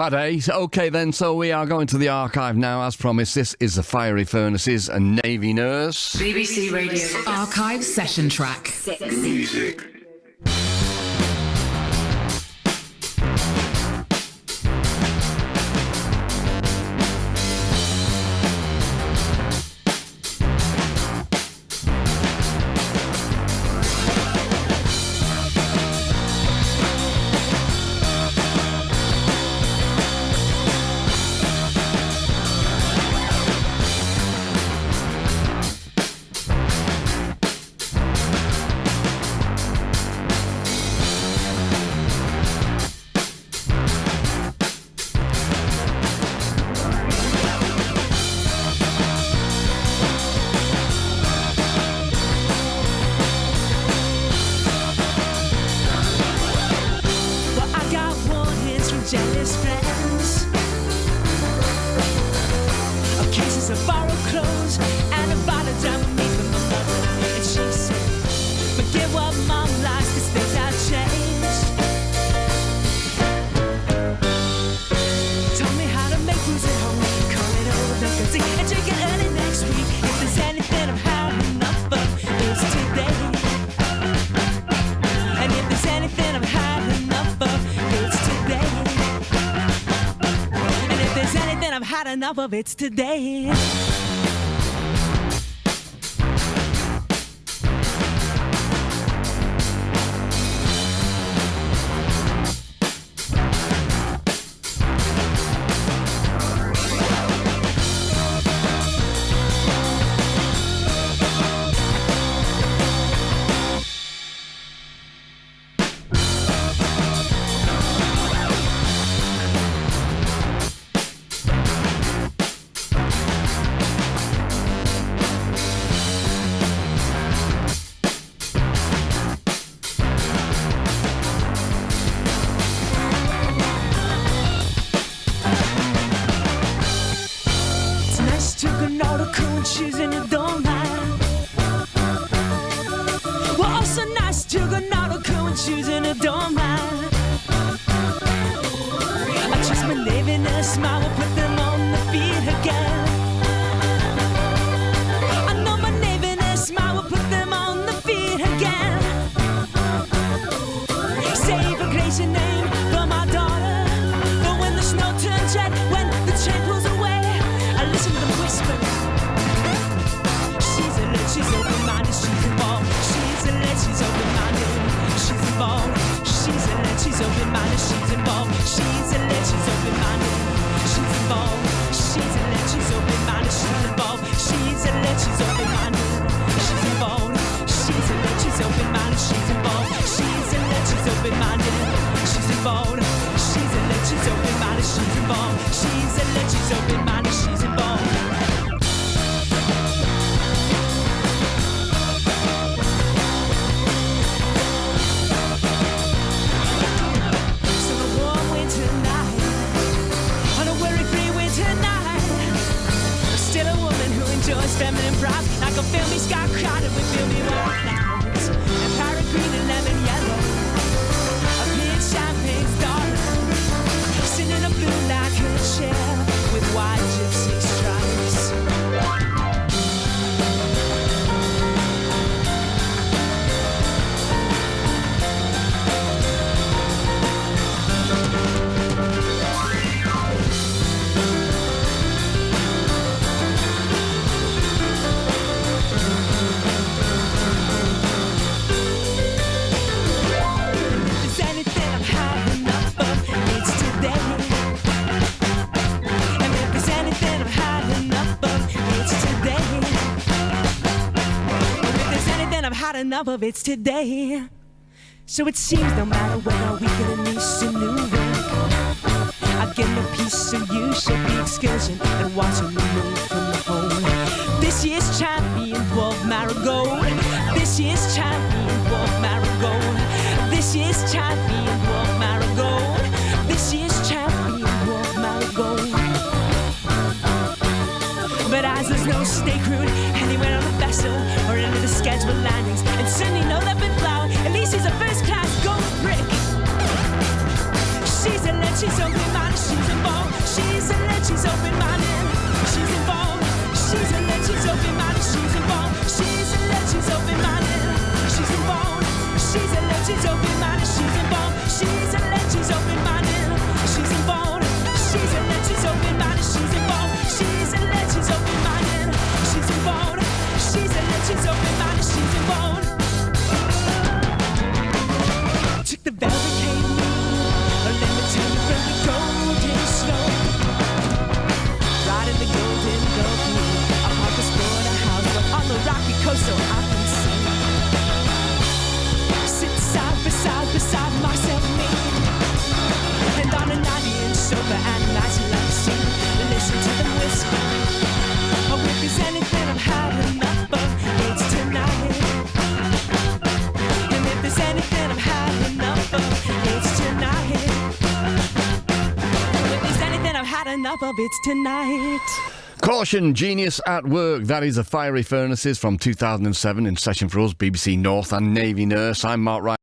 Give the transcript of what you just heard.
Bad Okay then, so we are going to the archive now, as promised. This is the Fiery Furnaces and Navy Nurse. BBC Radio Archive Session Track. 6. Music. Enough of it's today. Enough of it's today. So it seems no matter when are we gonna need some new work. I get no peace, so you should be excursion and watching me move from the home. This year's champion, Wolf Marigold. This year's champion, Wolf Marigold. This year's champion, Wolf Marigold. This year's champion, Wolf Marigold. But as there's no stake route anywhere on the vessel or any of the scheduled landings, and certainly no leopard flower, at least he's a first class gold brick. She's a legend. she's open-minded, she's involved. She's alert, she's open-minded, she's involved. She's alert, she's open-minded, she's involved. She's alert, she's open-minded, she's involved. She's alert, she's open-minded, she's involved. She's alert, she's open-minded, she's involved. She's alert, she's open-minded, she's involved. She's alert, she's open-minded, she's involved. She's alert, she's open-minded, she's involved. Took the barricade move, a limited from the golden snow. Riding the golden goat, I parked the slaughterhouse, but on the rocky coast so I can see. Sit side beside myself, me. And on a 90-inch sofa and a nice legacy. Listen to them whisper. Oh, if there's anything I've had enough of, it's tonight. And if there's anything I've had enough of, it's tonight. If there's anything I've had enough of, it's tonight. Caution, Genius at Work. That is the Fiery Furnaces from 2007 in session for us, BBC North and Navy Nurse. I'm Mark Wright.